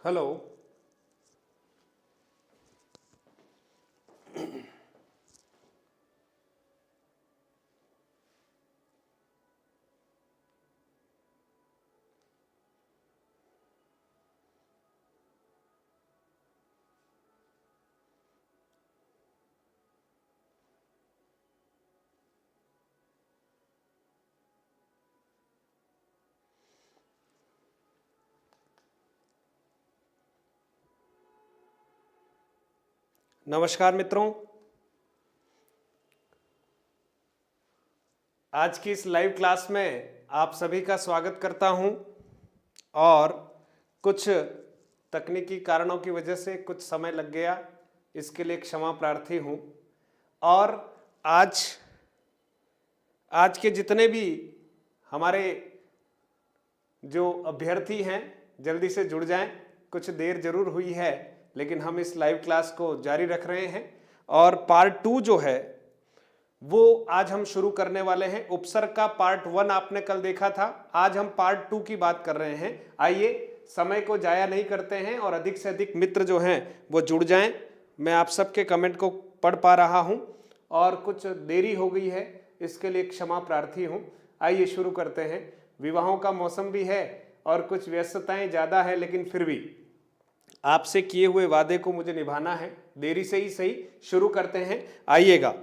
Hello. नमस्कार मित्रों, आज की इस लाइव क्लास में आप सभी का स्वागत करता हूं और कुछ तकनीकी कारणों की वजह से कुछ समय लग गया, इसके लिए क्षमा प्रार्थी हूं। और आज के जितने भी हमारे जो अभ्यर्थी हैं जल्दी से जुड़ जाएं। कुछ देर जरूर हुई है लेकिन हम इस लाइव क्लास को जारी रख रहे हैं और पार्ट 2 जो है वो आज हम शुरू करने वाले हैं। उपसर्ग का पार्ट 1 आपने कल देखा था, आज हम पार्ट 2 की बात कर रहे हैं। आइए समय को जाया नहीं करते हैं और अधिक से अधिक मित्र जो हैं वो जुड़ जाएं। मैं आप सबके कमेंट को पढ़ पा रहा हूं और कुछ देरी हो गई है, इसके लिए क्षमा प्रार्थी हूं। आइए शुरू करते हैं। विवाहों का मौसम भी है और कुछ व्यस्तताएं ज़्यादा है, लेकिन फिर भी आपसे किए हुए वादे को मुझे निभाना है। देरी से ही सही, शुरू करते हैं। आइएगा,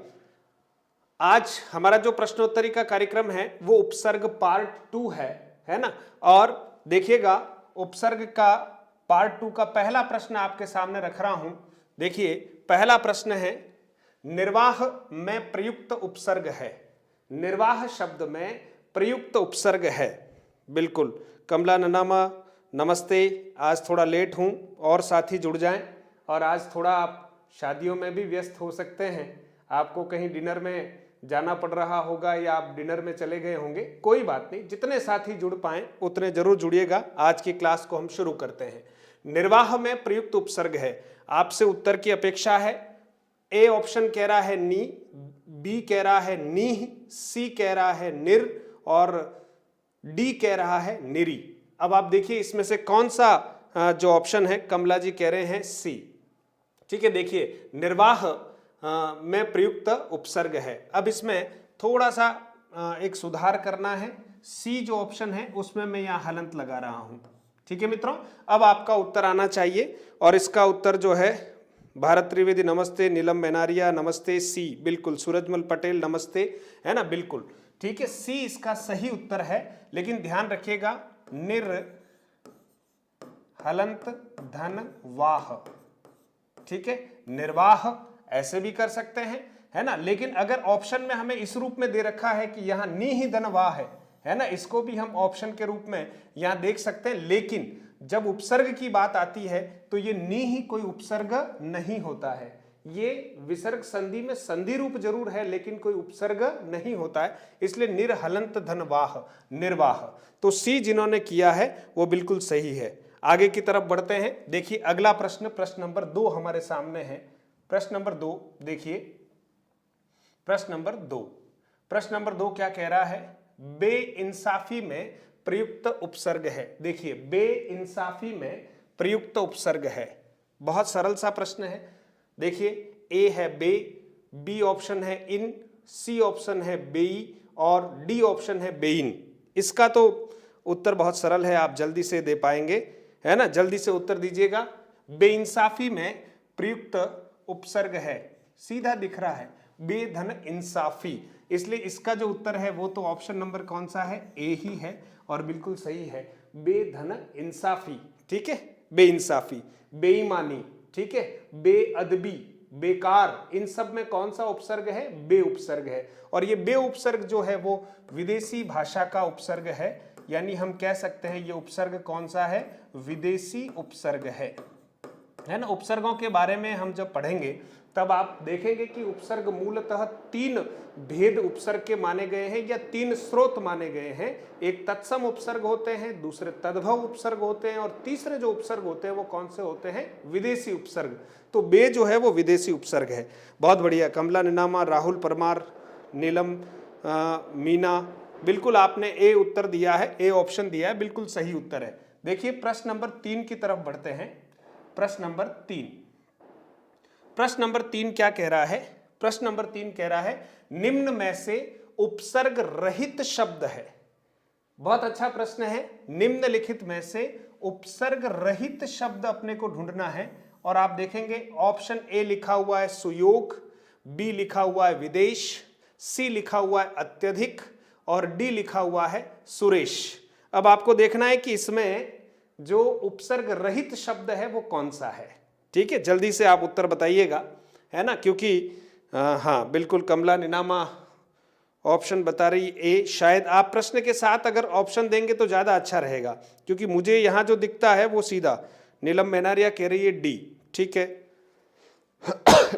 आज हमारा जो प्रश्नोत्तरी का कार्यक्रम है वो उपसर्ग पार्ट 2 है ना। और देखिएगा, उपसर्ग का पार्ट 2 का पहला प्रश्न आपके सामने रख रहा हूं। देखिए, पहला प्रश्न है, निर्वाह में प्रयुक्त उपसर्ग है। निर्वाह शब्द में प्रयुक्त उपसर्ग है। बिल्कुल, कमला ननामा नमस्ते। आज थोड़ा लेट हूं और साथी जुड़ जाएं। और आज थोड़ा आप शादियों में भी व्यस्त हो सकते हैं, आपको कहीं डिनर में जाना पड़ रहा होगा या आप डिनर में चले गए होंगे। कोई बात नहीं, जितने साथी जुड़ पाएं उतने जरूर जुड़िएगा। आज की क्लास को हम शुरू करते हैं। निर्वाह में प्रयुक्त उपसर्ग है, आपसे उत्तर की अपेक्षा है। ए ऑप्शन कह रहा है नी, बी कह रहा है नीह, सी कह रहा है निर और डी कह रहा है निरी। अब आप देखिए इसमें से कौन सा जो ऑप्शन है, कमला जी कह रहे हैं सी। ठीक है, देखिए निर्वाह में प्रयुक्त उपसर्ग है। अब इसमें थोड़ा सा एक सुधार करना है। सी जो ऑप्शन है उसमें मैं यहाँ हलंत लगा रहा हूं। ठीक है मित्रों, अब आपका उत्तर आना चाहिए और इसका उत्तर जो है, भारत त्रिवेदी नमस्ते, नीलम बेनारिया नमस्ते, सी बिल्कुल, सूरजमल पटेल नमस्ते, है ना, बिल्कुल ठीक है, सी इसका सही उत्तर है। लेकिन ध्यान रखिएगा, निर हलंत धन वाह। ठीक है, निर्वाह ऐसे भी कर सकते हैं, है ना। लेकिन अगर ऑप्शन में हमें इस रूप में दे रखा है कि यहाँ नी ही धन वाह है ना, इसको भी हम ऑप्शन के रूप में यहाँ देख सकते हैं। लेकिन जब उपसर्ग की बात आती है तो ये नी ही कोई उपसर्ग नहीं होता है। ये विसर्ग संधि में संधि रूप जरूर है लेकिन कोई उपसर्ग नहीं होता है। इसलिए निर्हलंत धनवाह, निर्वाह। तो सी जिन्होंने किया है वो बिल्कुल सही है। आगे की तरफ बढ़ते हैं। देखिए अगला प्रश्न, प्रश्न नंबर 2 हमारे सामने है। प्रश्न नंबर 2 देखिए, प्रश्न नंबर 2, प्रश्न नंबर 2 क्या कह रहा है, बेइंसाफी में प्रयुक्त उपसर्ग है। देखिए, बेइंसाफी में प्रयुक्त उपसर्ग है। बहुत सरल सा प्रश्न है। देखिए, ए है बे, बी ऑप्शन है इन, सी ऑप्शन है बेई और डी ऑप्शन है बेइन। इसका तो उत्तर बहुत सरल है, आप जल्दी से दे पाएंगे, है ना। जल्दी से उत्तर दीजिएगा। बेइंसाफी में प्रयुक्त उपसर्ग है, सीधा दिख रहा है, बेधन इंसाफी। इसलिए इसका जो उत्तर है वो तो ऑप्शन नंबर कौन सा है, ए ही है और बिल्कुल सही है, बेधन इंसाफी। ठीक है, बेइंसाफी, बेईमानी, ठीक है, बेअदबी, बेकार, इन सब में कौन सा उपसर्ग है, बे उपसर्ग है। और ये बे उपसर्ग जो है वो विदेशी भाषा का उपसर्ग है, यानी हम कह सकते हैं ये उपसर्ग कौन सा है, विदेशी उपसर्ग है ना। उपसर्गों के बारे में हम जब पढ़ेंगे तब आप देखेंगे कि उपसर्ग मूलतः 3 भेद उपसर्ग के माने गए हैं या 3 स्रोत माने गए हैं। एक तत्सम उपसर्ग होते हैं, दूसरे तद्भव उपसर्ग होते हैं और तीसरे जो उपसर्ग होते हैं वो कौन से होते हैं, विदेशी उपसर्ग। तो बे जो है वो विदेशी उपसर्ग है। बहुत बढ़िया, कमला निनामा, राहुल परमार, नीलम मीना, बिल्कुल आपने ए उत्तर दिया है, ए ऑप्शन दिया है, बिल्कुल सही उत्तर है। देखिए प्रश्न नंबर 3 की तरफ बढ़ते हैं। प्रश्न नंबर 3 क्या कह रहा है? प्रश्न नंबर 3 कह रहा है निम्न में से उपसर्ग रहित शब्द है। बहुत अच्छा प्रश्न है। निम्नलिखित में से उपसर्ग रहित शब्द अपने को ढूंढना है और आप देखेंगे ऑप्शन ए लिखा हुआ है सुयोग, बी लिखा हुआ है विदेश, सी लिखा हुआ है अत्यधिक और डी लिखा हुआ है सुरेश। अब आपको देखना है कि इसमें जो उपसर्ग रहित शब्द है वो कौन सा है। ठीक है, जल्दी से आप उत्तर बताइएगा, है ना, क्योंकि हाँ बिल्कुल कमला निनामा ऑप्शन बता रही ए। शायद आप प्रश्न के साथ अगर ऑप्शन देंगे तो ज़्यादा अच्छा रहेगा, क्योंकि मुझे यहाँ जो दिखता है वो सीधा। नीलम मेनारिया कह रही है डी, ठीक है।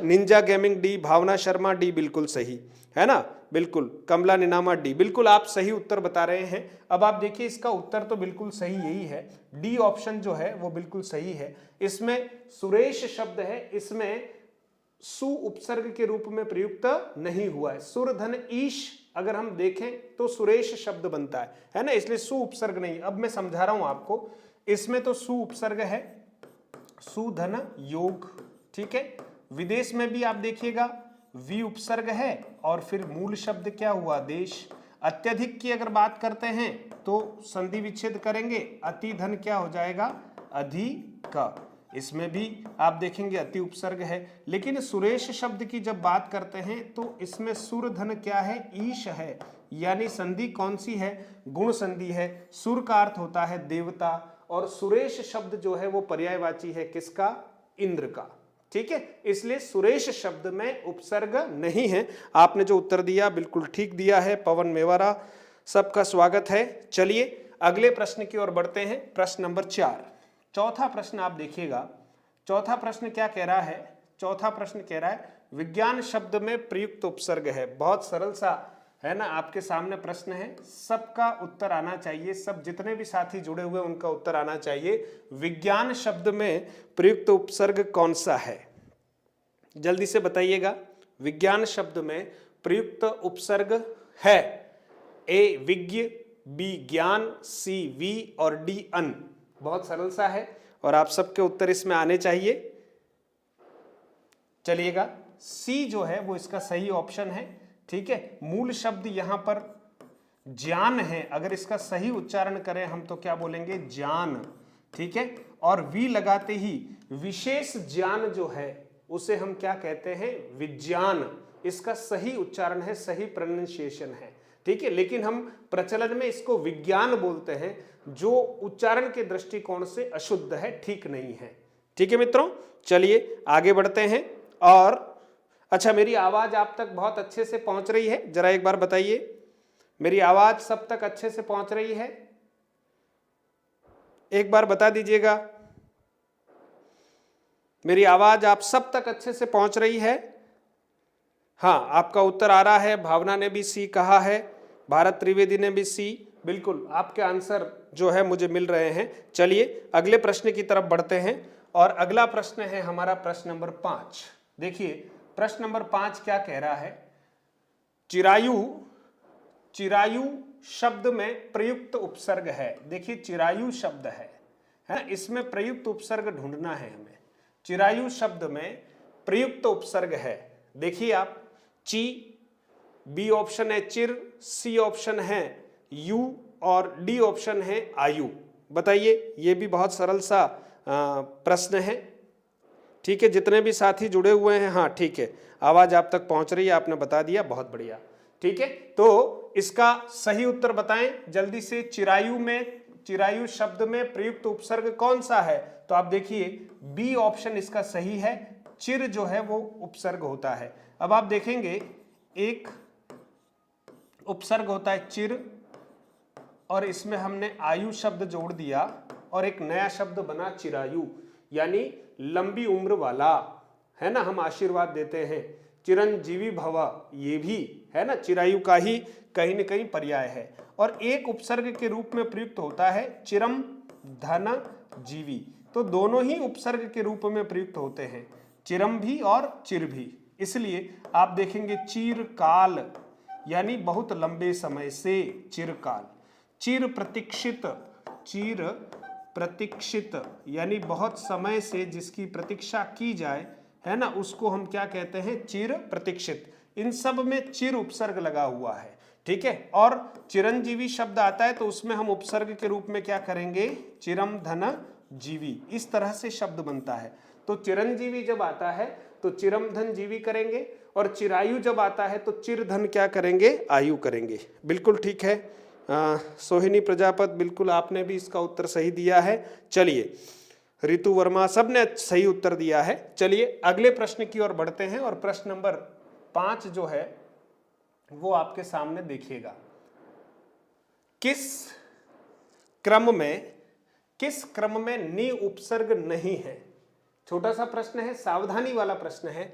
निंजा गेमिंग डी, भावना शर्मा डी, बिल्कुल सही है ना, बिल्कुल। कमला निनामा डी, बिल्कुल आप सही उत्तर बता रहे हैं। अब आप देखिए इसका उत्तर तो बिल्कुल सही यही है, डी ऑप्शन जो है वो बिल्कुल सही है। इसमें सुरेश शब्द है, इसमें सु उपसर्ग के रूप में प्रयुक्त नहीं हुआ है। सुर धन ईश अगर हम देखें तो सुरेश शब्द बनता है ना, इसलिए सु उपसर्ग नहीं। अब मैं समझा रहा हूं आपको, इसमें तो सु उपसर्ग है, सु धन योग, ठीक है। विदेश में भी आप देखिएगा वी उपसर्ग है और फिर मूल शब्द क्या हुआ देश। अत्यधिक की अगर बात करते हैं तो संधि विच्छेद करेंगे, अति धन क्या हो जाएगा अधिक। इसमें भी आप देखेंगे अति उपसर्ग है। लेकिन सुरेश शब्द की जब बात करते हैं तो इसमें सुर धन क्या है ईश है, यानी संधि कौन सी है गुण संधि है। सुर का अर्थ होता है देवता और सुरेश शब्द जो है वो पर्यायवाची है किसका इंद्र का, ठीक है। इसलिए सुरेश शब्द में उपसर्ग नहीं है। आपने जो उत्तर दिया बिल्कुल ठीक दिया है। पवन मेवाड़ा, सबका स्वागत है। चलिए अगले प्रश्न की ओर बढ़ते हैं। प्रश्न नंबर 4, चौथा प्रश्न आप देखिएगा। चौथा प्रश्न क्या कह रहा है? चौथा प्रश्न कह रहा है विज्ञान शब्द में प्रयुक्त उपसर्ग है। बहुत सरल सा है ना, आपके सामने प्रश्न है, सबका उत्तर आना चाहिए। सब जितने भी साथी जुड़े हुए उनका उत्तर आना चाहिए। विज्ञान शब्द में प्रयुक्त उपसर्ग कौन सा है? जल्दी से बताइएगा। विज्ञान शब्द में प्रयुक्त उपसर्ग है ए विज्ञ, बी ज्ञान, सी वी और डी अन। बहुत सरल सा है और आप सबके उत्तर इसमें आने चाहिए। चलिएगा, सी जो है वो इसका सही ऑप्शन है, ठीक है। मूल शब्द यहां पर ज्ञान है, अगर इसका सही उच्चारण करें हम तो क्या बोलेंगे ज्ञान, ठीक है। और वी लगाते ही विशेष ज्ञान जो है उसे हम क्या कहते हैं विज्ञान। इसका सही उच्चारण है, सही प्रोनाउंसिएशन है, ठीक है। लेकिन हम प्रचलन में इसको विज्ञान बोलते हैं, जो उच्चारण के दृष्टिकोण से अशुद्ध है, ठीक नहीं है, ठीक है मित्रों। चलिए आगे बढ़ते हैं। और अच्छा, मेरी आवाज आप तक बहुत अच्छे से पहुंच रही है? जरा एक बार बताइए, मेरी आवाज सब तक अच्छे से पहुंच रही है? एक बार बता दीजिएगा, मेरी आवाज आप सब तक अच्छे से पहुंच रही है? हाँ, आपका उत्तर आ रहा है। भावना ने भी सी कहा है, भारत त्रिवेदी ने भी सी, बिल्कुल आपके आंसर जो है मुझे मिल रहे हैं। चलिए अगले प्रश्न की तरफ बढ़ते हैं और अगला प्रश्न है हमारा प्रश्न नंबर 5। देखिए प्रश्न नंबर 5 क्या कह रहा है? चिरायु, चिरायु शब्द में प्रयुक्त उपसर्ग है। देखिए चिरायु शब्द है ना, इसमें प्रयुक्त उपसर्ग ढूंढना है हमें। चिरायु शब्द में प्रयुक्त उपसर्ग है, देखिए आप, ची, बी ऑप्शन है चिर, सी ऑप्शन है यू और डी ऑप्शन है आयु। बताइए, ये भी बहुत सरल सा प्रश्न है, ठीक है। जितने भी साथी जुड़े हुए हैं, हाँ ठीक है, आवाज आप तक पहुंच रही है, आपने बता दिया, बहुत बढ़िया, ठीक है। तो इसका सही उत्तर बताएं जल्दी से। चिरायु में, चिरायु शब्द में प्रयुक्त उपसर्ग कौन सा है? तो आप देखिए बी ऑप्शन इसका सही है, चिर जो है वो उपसर्ग होता है। अब आप देखेंगे एक उपसर्ग होता है चिर और इसमें हमने आयु शब्द जोड़ दिया और एक नया शब्द बना चिरायु, यानी लंबी उम्र वाला, है ना। हम आशीर्वाद देते हैं चिरंजीवी भव, ये भी है ना चिरायु का ही कहीं न कहीं पर्याय है। और एक उपसर्ग के रूप में प्रयुक्त होता है चिरम धन जीवी। तो दोनों ही उपसर्ग के रूप में प्रयुक्त होते हैं, चिरम भी और चिर भी। इसलिए आप देखेंगे चिरकाल, यानी बहुत लंबे समय से, चिरकाल। चिर प्रतीक्षित, चिर प्रतीक्षित, यानी बहुत समय से जिसकी प्रतीक्षा की जाए, है ना, उसको हम क्या कहते हैं? चिर प्रतीक्षित। इन सब में चिर उपसर्ग लगा हुआ है, ठीक है। और चिरंजीवी शब्द आता है तो उसमें हम उपसर्ग के रूप में क्या करेंगे? चिरम धन जीवी, इस तरह से शब्द बनता है। तो चिरंजीवी जब आता है तो चिरम धन जीवी करेंगे, और चिरायु जब आता है तो चिर धन क्या करेंगे? आयु करेंगे। बिल्कुल ठीक है। सोहिनी प्रजापत, बिल्कुल आपने भी इसका उत्तर सही दिया है। चलिए, रितु वर्मा, सबने सही उत्तर दिया है। चलिए अगले प्रश्न की ओर बढ़ते हैं, और प्रश्न नंबर 5 जो है वो आपके सामने देखिएगा। किस क्रम में नि उपसर्ग नहीं है? छोटा सा प्रश्न है, सावधानी वाला प्रश्न है।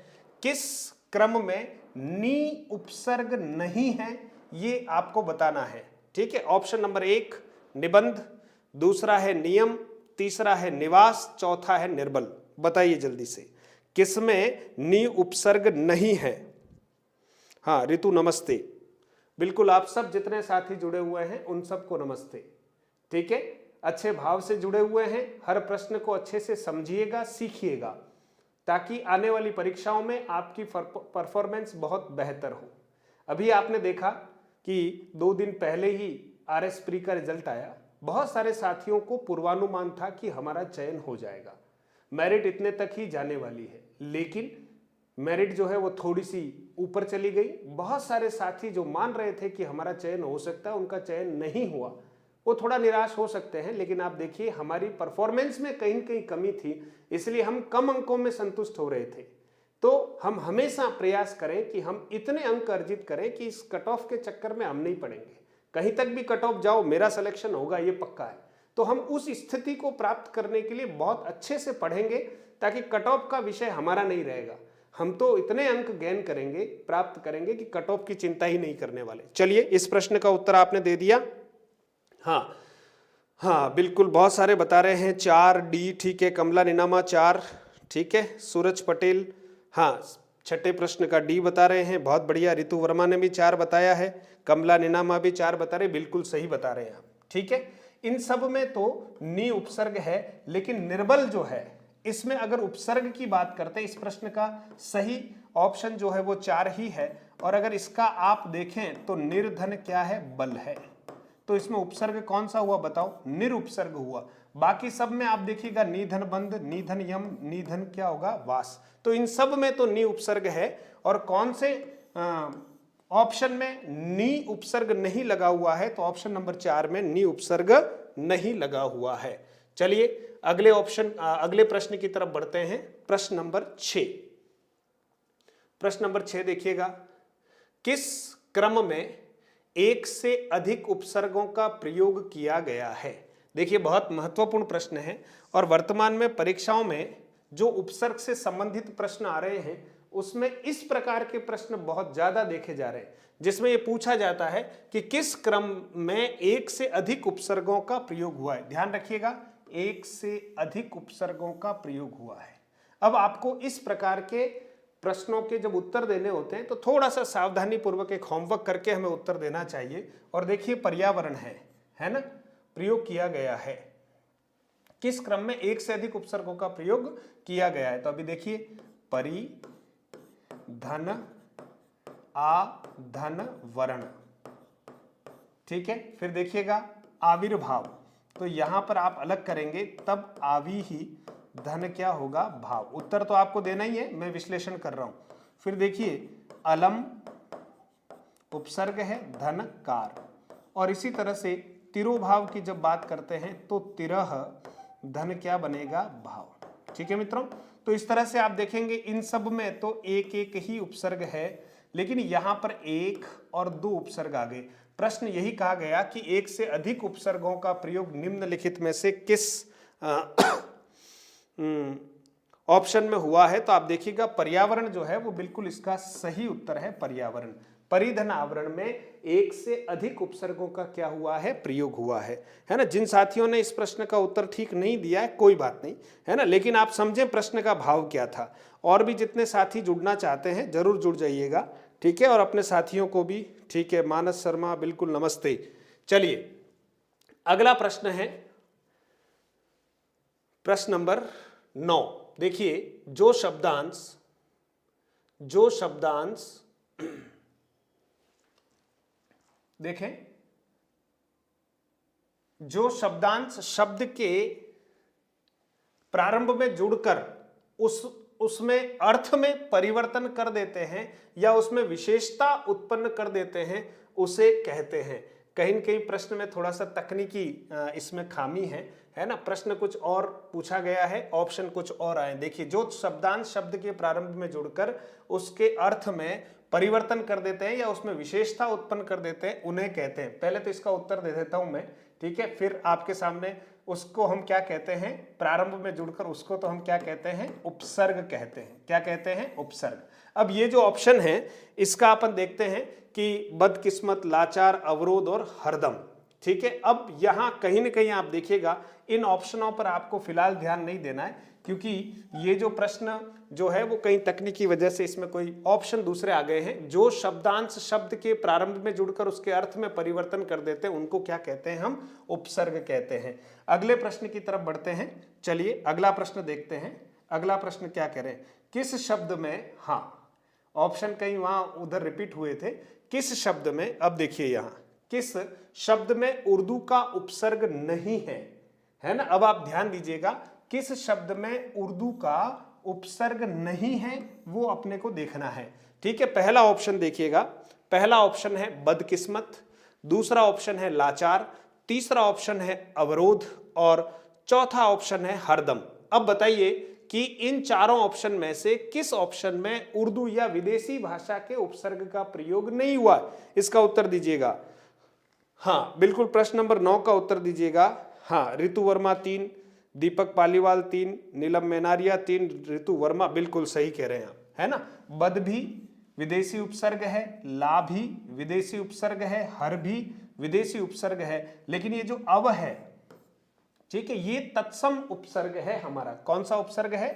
किस क्रम में नि उपसर्ग नहीं है, ये आपको बताना है, ठीक है। ऑप्शन नंबर 1 निबंध, दूसरा है नियम, तीसरा है निवास, चौथा है निर्बल। बताइए जल्दी से, किसमें नि उपसर्ग नहीं है? हाँ रितु नमस्ते, बिल्कुल आप सब जितने साथी जुड़े हुए हैं उन सबको नमस्ते, ठीक है। अच्छे भाव से जुड़े हुए हैं, हर प्रश्न को अच्छे से समझिएगा, सीखिएगा, ताकि आने वाली परीक्षाओं में आपकी परफॉर्मेंस बहुत बेहतर हो। अभी आपने देखा कि 2 दिन पहले ही RS प्री का रिजल्ट आया। बहुत सारे साथियों को पूर्वानुमान था कि हमारा चयन हो जाएगा, मेरिट इतने तक ही जाने वाली है, लेकिन मेरिट जो है वो थोड़ी सी ऊपर चली गई। बहुत सारे साथी जो मान रहे थे कि हमारा चयन हो सकता है, उनका चयन नहीं हुआ, वो थोड़ा निराश हो सकते हैं। लेकिन आप देखिए हमारी परफॉर्मेंस में कहीं न कहीं कमी थी, इसलिए हम कम अंकों में संतुष्ट हो रहे थे। तो हम हमेशा प्रयास करें कि हम इतने अंक अर्जित करें कि इस कट ऑफ के चक्कर में हम नहीं पड़ेंगे। कहीं तक भी कट ऑफ जाओ, मेरा सिलेक्शन होगा, ये पक्का है। तो हम उस स्थिति को प्राप्त करने के लिए बहुत अच्छे से पढ़ेंगे, ताकि कट ऑफ का विषय हमारा नहीं रहेगा। हम तो इतने अंक गेन करेंगे, प्राप्त करेंगे कि कट ऑफ की चिंता ही नहीं करने वाले। चलिए, इस प्रश्न का उत्तर आपने दे दिया। हाँ बिल्कुल, बहुत सारे बता रहे हैं 4D, ठीक है। कमला निनामा 4, ठीक है। सूरज पटेल, हाँ, छठे प्रश्न का D बता रहे हैं, बहुत बढ़िया। रितु वर्मा ने भी 4 बताया है, कमला निनामा भी 4 बता रहे, बिल्कुल सही बता रहे हैं आप, ठीक है। इन सब में तो नि उपसर्ग है, लेकिन निर्बल जो है इसमें अगर उपसर्ग की बात करते हैं, इस प्रश्न का सही ऑप्शन जो है वो 4 ही है। और अगर इसका आप देखें तो निर्धन क्या है? बल है। तो इसमें उपसर्ग कौन सा हुआ बताओ? निरुपसर्ग हुआ। बाकी सब में आप देखिएगा निधन बंध, निधन यम, निधन क्या होगा? वास। तो इन सब में तो नि उपसर्ग है, और कौन से ऑप्शन में नि उपसर्ग नहीं लगा हुआ है? तो ऑप्शन नंबर 4 में नि उपसर्ग नहीं लगा हुआ है। चलिए अगले प्रश्न की तरफ बढ़ते हैं। प्रश्न नंबर 6। प्रश्न नंबर 6 देखिएगा, किस क्रम में एक से अधिक उपसर्गों का प्रयोग किया गया है? देखिए बहुत महत्वपूर्ण प्रश्न है, और वर्तमान में परीक्षाओं में जो उपसर्ग से संबंधित प्रश्न आ रहे हैं उसमें इस प्रकार के प्रश्न बहुत ज्यादा देखे जा रहे हैं, जिसमें यह पूछा जाता है कि किस क्रम में एक से अधिक उपसर्गों का प्रयोग हुआ है। ध्यान रखिएगा, एक से अधिक उपसर्गों का प्रयोग हुआ है। अब आपको इस प्रकार के प्रश्नों के जब उत्तर देने होते हैं तो थोड़ा सा सावधानी पूर्वक एक होमवर्क करके हमें उत्तर देना चाहिए। और देखिए पर्यावरण है ना, प्रयोग किया गया है, किस क्रम में एक से अधिक उपसर्गों का प्रयोग किया गया है? तो अभी देखिए, परि, धन, आ, धन, वर्ण, ठीक है। फिर देखिएगा आविर्भाव, तो यहां पर आप अलग करेंगे तब आवी ही, धन क्या होगा? भाव। उत्तर तो आपको देना ही है, मैं विश्लेषण कर रहा हूं। फिर देखिए अलम उपसर्ग है, धन, कार। और इसी तरह से तिरोभाव की जब बात करते हैं तो तिरह, धन क्या बनेगा? भाव, ठीक है मित्रों। तो इस तरह से आप देखेंगे इन सब में तो एक एक ही उपसर्ग है, लेकिन यहां पर 1 और 2 उपसर्ग आ गए। प्रश्न यही कहा गया कि एक से अधिक उपसर्गों का प्रयोग निम्नलिखित में से किस ऑप्शन में हुआ है? तो आप देखिएगा पर्यावरण जो है वो बिल्कुल इसका सही उत्तर है, पर्यावरण। परिधन आवरण में एक से अधिक उपसर्गों का क्या हुआ है? प्रयोग हुआ है ना। जिन साथियों ने इस प्रश्न का उत्तर ठीक नहीं दिया है कोई बात नहीं, है ना, लेकिन आप समझें प्रश्न का भाव क्या था। और भी जितने साथी जुड़ना चाहते हैं जरूर जुड़ जाइएगा, ठीक है, और अपने साथियों को भी, ठीक है। मानस शर्मा, बिल्कुल नमस्ते। चलिए अगला प्रश्न है, प्रश्न नंबर 9 देखिए, जो शब्दांश देखें, जो शब्दांश शब्द के प्रारंभ में जुड़कर उसमें अर्थ में परिवर्तन कर देते हैं या उसमें विशेषता उत्पन्न कर देते हैं, उसे कहते हैं। कहीं न कहीं प्रश्न में थोड़ा सा तकनीकी इसमें खामी है ना। प्रश्न कुछ और पूछा गया है, ऑप्शन कुछ और आए। देखिए, जो शब्दांश शब्द के प्रारंभ में जुड़कर उसके अर्थ में परिवर्तन कर देते हैं या उसमें विशेषता उत्पन्न कर देते हैं, उन्हें कहते हैं। पहले तो इसका उत्तर दे देता हूं मैं, ठीक है, फिर आपके सामने उसको हम क्या कहते हैं, प्रारंभ में जुड़कर उसको तो हम क्या कहते हैं, उपसर्ग कहते हैं। क्या कहते हैं, उपसर्ग। अब ये जो ऑप्शन है इसका अपन देखते हैं कि बदकिस्मत, लाचार, अवरोध और हरदम, ठीक है। अब यहां कहीं ना कहीं आप देखिएगा, इन ऑप्शनों पर आपको फिलहाल ध्यान नहीं देना है, क्योंकि ये जो प्रश्न जो है वो कहीं तकनीकी वजह से इसमें कोई ऑप्शन दूसरे आ गए हैं। जो शब्दांश शब्द के प्रारंभ में जुड़कर उसके अर्थ में परिवर्तन कर देते हैं, उनको क्या कहते हैं, हम उपसर्ग कहते हैं। अगले प्रश्न की तरफ बढ़ते हैं। चलिए अगला प्रश्न देखते हैं। अगला प्रश्न क्या कह रहे हैं, किस शब्द में, हाँ ऑप्शन कहीं वहां उधर रिपीट हुए थे, किस शब्द में, अब देखिए यहां, किस शब्द में उर्दू का उपसर्ग नहीं है ना। अब आप ध्यान दीजिएगा, किस शब्द में उर्दू का उपसर्ग नहीं है वो अपने को देखना है, ठीक है। पहला ऑप्शन देखिएगा, पहला ऑप्शन है बदकिस्मत, दूसरा ऑप्शन है लाचार, तीसरा ऑप्शन है अवरोध और चौथा ऑप्शन है हरदम। अब बताइए कि इन चारों ऑप्शन में से किस ऑप्शन में उर्दू या विदेशी भाषा के उपसर्ग का प्रयोग नहीं हुआ, इसका उत्तर दीजिएगा। हाँ बिल्कुल, प्रश्न नंबर 9 का उत्तर दीजिएगा। हाँ, ऋतु वर्मा 3, दीपक पालीवाल 3, नीलम मेनारिया 3, ऋतु वर्मा, बिल्कुल सही कह रहे हैं आप, है ना। बद भी विदेशी उपसर्ग है, ला भी विदेशी उपसर्ग है, हर भी विदेशी उपसर्ग है, लेकिन ये जो अव है, ठीक है, ये तत्सम उपसर्ग है हमारा। कौन सा उपसर्ग है,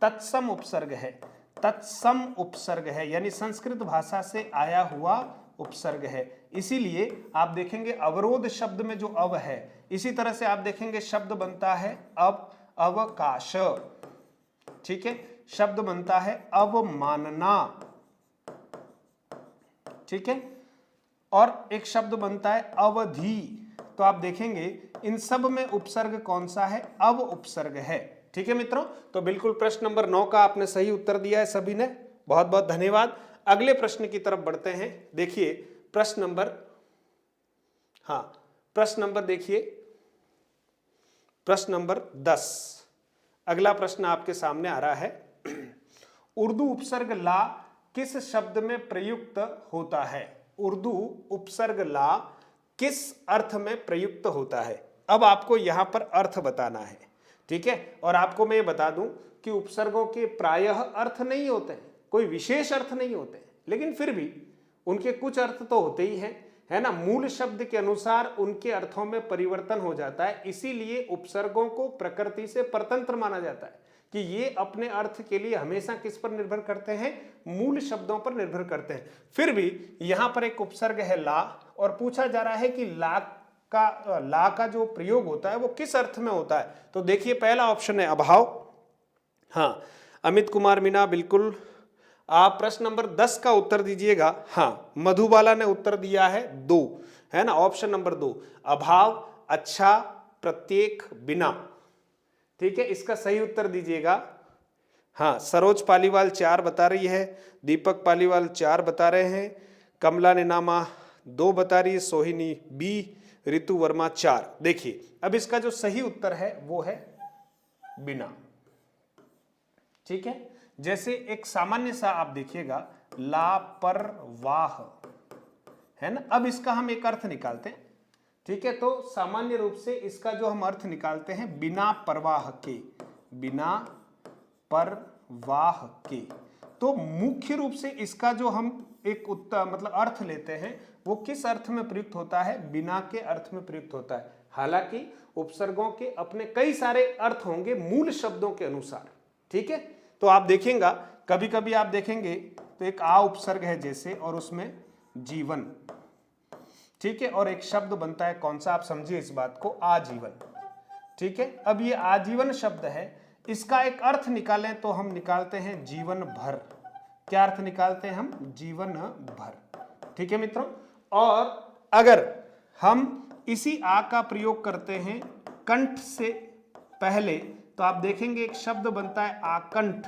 तत्सम उपसर्ग है। तत्सम उपसर्ग है यानी संस्कृत भाषा से आया हुआ उपसर्ग है। इसीलिए आप देखेंगे अवरोध शब्द में जो अव है, इसी तरह से आप देखेंगे शब्द बनता है अवकाश, ठीक है, शब्द बनता है अवमानना, ठीक है, और एक शब्द बनता है अवधि। तो आप देखेंगे इन सब में उपसर्ग कौन सा है, अव उपसर्ग है, ठीक है मित्रों। तो बिल्कुल प्रश्न नंबर 9 का आपने सही उत्तर दिया है सभी ने, बहुत बहुत धन्यवाद। अगले प्रश्न की तरफ बढ़ते हैं। देखिए प्रश्न नंबर, हाँ प्रश्न नंबर देखिए, प्रश्न नंबर 10। अगला प्रश्न आपके सामने आ रहा है, उर्दू उपसर्ग ला किस शब्द में प्रयुक्त होता है। उर्दू उपसर्ग ला किस अर्थ में प्रयुक्त होता है। अब आपको यहां पर अर्थ बताना है, ठीक है, और आपको मैं ये बता दूं कि उपसर्गों के प्रायः अर्थ नहीं होते हैं, कोई विशेष अर्थ नहीं होते हैं, लेकिन फिर भी उनके कुछ अर्थ तो होते ही हैं, है ना। मूल शब्द के अनुसार उनके अर्थों में परिवर्तन हो जाता है, इसीलिए उपसर्गों को प्रकृति से परतंत्र माना जाता है कि ये अपने अर्थ के लिए हमेशा किस पर निर्भर करते हैं, मूल शब्दों पर निर्भर करते हैं। फिर भी यहां पर एक उपसर्ग है ला, और पूछा जा रहा है कि ला का जो प्रयोग होता है वो किस अर्थ में होता है। तो देखिए पहला ऑप्शन है अभाव, हाँ अमित कुमार मीना, बिल्कुल आप प्रश्न नंबर 10 का उत्तर दीजिएगा। हाँ मधुबाला ने उत्तर दिया है 2, है ना, ऑप्शन नंबर 2 अभाव, अच्छा, प्रत्येक, बिना, ठीक है, इसका सही उत्तर दीजिएगा। हाँ सरोज पालीवाल 4 बता रही है, दीपक पालीवाल 4 बता रहे हैं, कमला निनामा 2 बता रही है, सोहिनी बी, ऋतु वर्मा 4। देखिए अब इसका जो सही उत्तर है वो है बिना, ठीक है। जैसे एक सामान्य सा आप देखिएगा लापरवाह, है ना। अब इसका हम एक अर्थ निकालते हैं, ठीक है। तो सामान्य रूप से इसका जो हम अर्थ निकालते हैं बिना परवाह के, बिना परवाह के। तो मुख्य रूप से इसका जो हम एक उत्तर मतलब अर्थ लेते हैं वो किस अर्थ में प्रयुक्त होता है, बिना के अर्थ में प्रयुक्त होता है। हालांकि उपसर्गों के अपने कई सारे अर्थ होंगे मूल शब्दों के अनुसार, ठीक है। तो आप देखेंगे कभी कभी आप देखेंगे तो एक आ उपसर्ग है जैसे, और उसमें जीवन, ठीक है, और एक शब्द बनता है कौन सा, आप समझिए इस बात को, आजीवन, ठीक है। अब ये आजीवन शब्द है, इसका एक अर्थ निकालें तो हम निकालते हैं जीवन भर। क्या अर्थ निकालते हैं हम? जीवन भर। ठीक है मित्रों। और अगर हम इसी आ का प्रयोग करते हैं कंठ से पहले, तो आप देखेंगे एक शब्द बनता है आकंठ,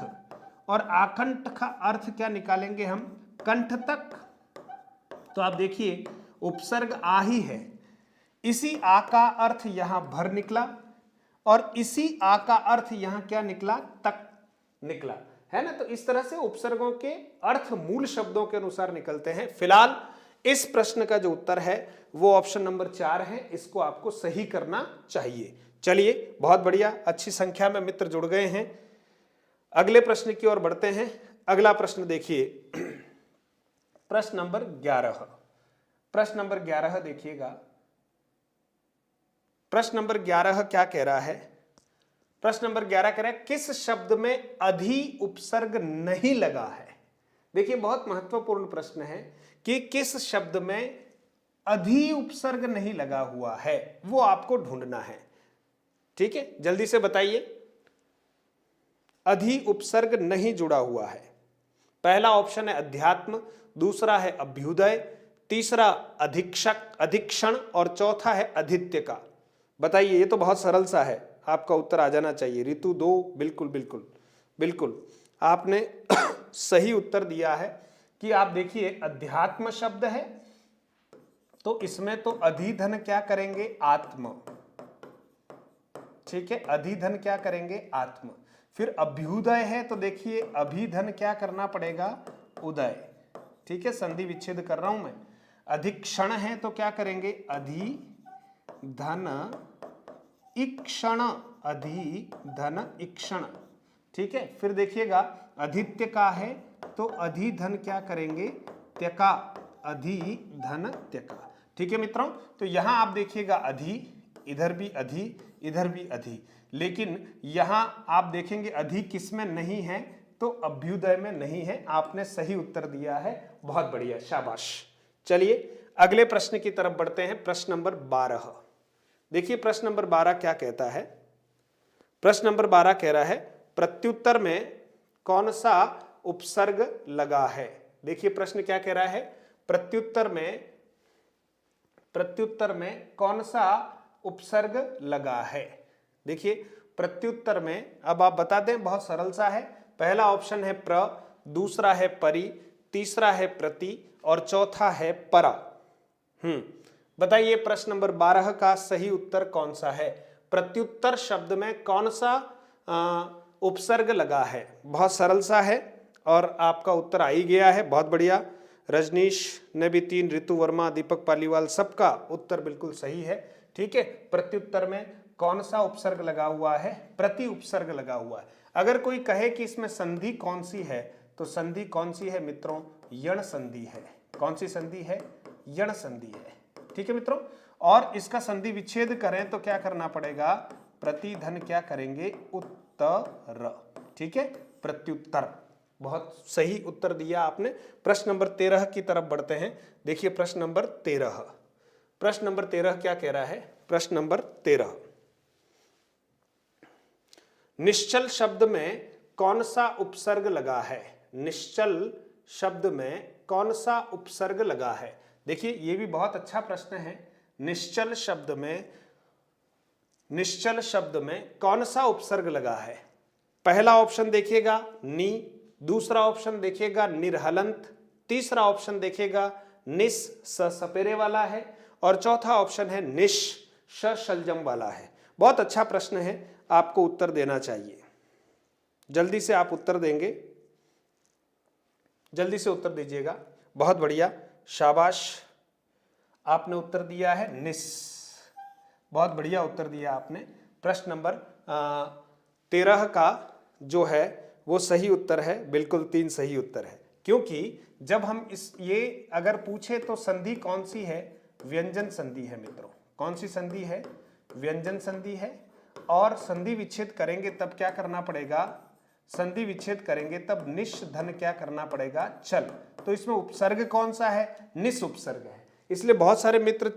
और आकंठ का अर्थ क्या निकालेंगे हम? कंठ तक। तो आप देखिए उपसर्ग आ ही है, इसी आ का अर्थ यहां भर निकला, और इसी आ का अर्थ यहां क्या निकला? तक निकला, है ना। तो इस तरह से उपसर्गों के अर्थ मूल शब्दों के अनुसार निकलते हैं। फिलहाल इस प्रश्न का जो उत्तर है वो ऑप्शन नंबर 4 है, इसको आपको सही करना चाहिए। चलिए बहुत बढ़िया, अच्छी संख्या में मित्र जुड़ गए हैं। अगले प्रश्न की ओर बढ़ते हैं। अगला प्रश्न देखिए, प्रश्न नंबर 11। प्रश्न नंबर 11 देखिएगा। प्रश्न नंबर 11 क्या कह रहा है? प्रश्न नंबर 11 कह रहा है किस शब्द में अधि उपसर्ग नहीं लगा है। देखिए बहुत महत्वपूर्ण प्रश्न है कि किस शब्द में अधि उपसर्ग नहीं लगा हुआ है, वो आपको ढूंढना है। ठीक है, जल्दी से बताइए। अधि उपसर्ग नहीं जुड़ा हुआ है। पहला ऑप्शन है अध्यात्म, दूसरा है अभ्युदय, तीसरा अधीक्षक अधीक्षण, और चौथा है अधित्य का। बताइए, ये तो बहुत सरल सा है, आपका उत्तर आ जाना चाहिए। ऋतु 2 बिल्कुल बिल्कुल बिल्कुल आपने सही उत्तर दिया है कि आप देखिए अध्यात्म शब्द है, तो इसमें तो अधिधन क्या करेंगे? आत्म। ठीक है, अधिधन क्या करेंगे? आत्म। फिर अभ्युदय है, तो देखिए अभिधन क्या करना पड़ेगा? उदय। ठीक है, संधि विच्छेद कर रहा हूं मैं। अधिक्षण है तो क्या करेंगे? अधिधन इक्षण, अधिधन इक्षण। ठीक है, फिर देखिएगा अधित्य का है तो अधिधन क्या करेंगे? त्यका, अधिधन त्यका। ठीक है मित्रों, तो यहां आप देखिएगा अधि, इधर भी अधि, इधर भी अधि, लेकिन यहां आप देखेंगे अधि किस में नहीं है? तो अभ्युदय में नहीं है। आपने सही उत्तर दिया है, बहुत बढ़िया, शाबाश। चलिए अगले प्रश्न की तरफ बढ़ते हैं। प्रश्न नंबर 12 देखिए। प्रश्न नंबर 12 क्या कहता है? प्रश्न नंबर 12 कह रहा है प्रत्युत्तर में कौन सा उपसर्ग लगा है। देखिए प्रश्न क्या कह रहा है? प्रत्युत्तर में कौन सा उपसर्ग लगा है। देखिए प्रत्युत्तर में अब आप बता दें, बहुत सरल सा है। पहला ऑप्शन है प्र, दूसरा है परि, तीसरा है प्रति, और चौथा है परा। बताइए प्रश्न नंबर 12 का सही उत्तर कौन सा है? प्रत्युत्तर शब्द में कौन सा उपसर्ग लगा है? बहुत सरल सा है और आपका उत्तर आ ही गया है, बहुत बढ़िया। रजनीश ने भी 3, ऋतु वर्मा, दीपक पालीवाल, सबका उत्तर बिल्कुल सही है। ठीक है, प्रत्युत्तर में कौन सा उपसर्ग लगा हुआ है? प्रति उपसर्ग लगा हुआ है। अगर कोई कहे कि इसमें संधि कौन सी है, तो संधि कौन सी है मित्रों? यण संधि है। कौन सी संधि है? यण संधि है। ठीक है मित्रों, और इसका संधि विच्छेद करें तो क्या करना पड़ेगा? प्रतिधन क्या करेंगे? उत्तर। ठीक है, प्रत्युत्तर। बहुत सही उत्तर दिया आपने। प्रश्न नंबर 13 की तरफ बढ़ते हैं। देखिए प्रश्न नंबर 13। प्रश्न नंबर 13 क्या कह रहा है? प्रश्न नंबर 13, निश्चल शब्द में कौन सा उपसर्ग लगा है? निश्चल शब्द में कौन सा उपसर्ग लगा है? देखिए ये भी बहुत अच्छा प्रश्न है। निश्चल शब्द में कौन सा उपसर्ग लगा है? पहला ऑप्शन देखिएगा नि, दूसरा ऑप्शन देखिएगा निर्हलंत, तीसरा ऑप्शन देखिएगा निस, स सपेरे वाला है, और चौथा ऑप्शन है निश, श शलजम वाला है। बहुत अच्छा प्रश्न है, आपको उत्तर देना चाहिए। जल्दी से आप उत्तर देंगे, जल्दी से उत्तर दीजिएगा। बहुत बढ़िया, शाबाश, आपने उत्तर दिया है निस। बहुत बढ़िया उत्तर दिया आपने। प्रश्न नंबर 13 का जो है वो सही उत्तर है, बिल्कुल 3 सही उत्तर है। क्योंकि जब हम ये अगर पूछे तो संधि कौन सी है? व्यंजन संधि है मित्रों। कौन सी संधि है? व्यंजन संधि है। और संधि विच्छेद करेंगे तब क्या करना पड़ेगा? संधि विच्छेद करेंगे तब निश धन क्या करना पड़ेगा? चल। तो इसमें उपसर्ग कौन सा है? निस उपसर्ग है। इसलिए बहुत सारे मित्र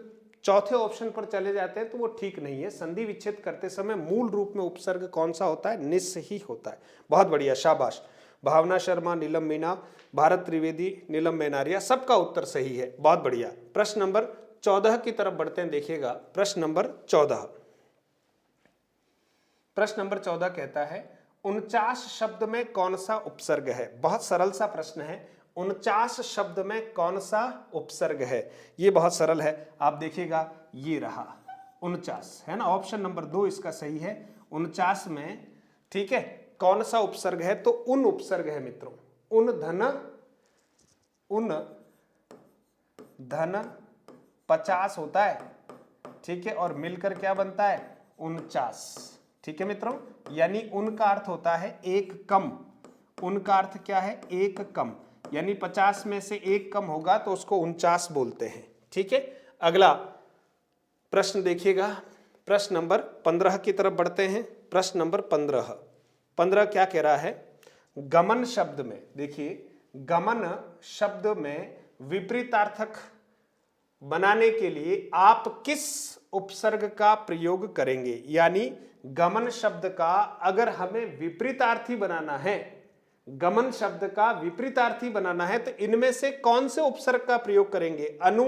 चौथे ऑप्शन पर चले जाते हैं तो वो ठीक नहीं है। संधि विच्छेद करते समय मूल रूप में उपसर्ग कौन सा होता है? निस ही होता है। बहुत बढ़िया, शाबाश। भावना शर्मा, नीलम मीणा, भारत त्रिवेदी, नीलम मेनारिया, सबका उत्तर सही है। बहुत बढ़िया। प्रश्न नंबर 14 की तरफ बढ़ते हैं, देखिएगा प्रश्न नंबर 14। प्रश्न नंबर 14 कहता है 49 शब्द में कौन सा उपसर्ग है? बहुत सरल सा प्रश्न है। 49 शब्द में कौन सा उपसर्ग है? ये बहुत सरल है, आप देखिएगा, ये रहा 49 है ना। ऑप्शन नंबर 2 इसका सही है। 49 में, ठीक है, कौन सा उपसर्ग है? तो उन उपसर्ग है मित्रों। उन धन 50 होता है, ठीक है, और मिलकर क्या बनता है? 49। ठीक है मित्रों, यानी उनका अर्थ होता है एक कम। उनका अर्थ क्या है? एक कम, यानी 50 में से एक कम होगा तो उसको 49 बोलते हैं। ठीक है, अगला प्रश्न देखिएगा, प्रश्न नंबर 15 की तरफ बढ़ते हैं। प्रश्न नंबर 15 क्या कह रहा है? गमन शब्द में, देखिए, गमन शब्द में विपरीतार्थक बनाने के लिए आप किस उपसर्ग का प्रयोग करेंगे? यानी गमन शब्द का अगर हमें विपरीतार्थी बनाना है, गमन शब्द का विपरीतार्थी बनाना है, तो इनमें से कौन से उपसर्ग का प्रयोग करेंगे? अनु,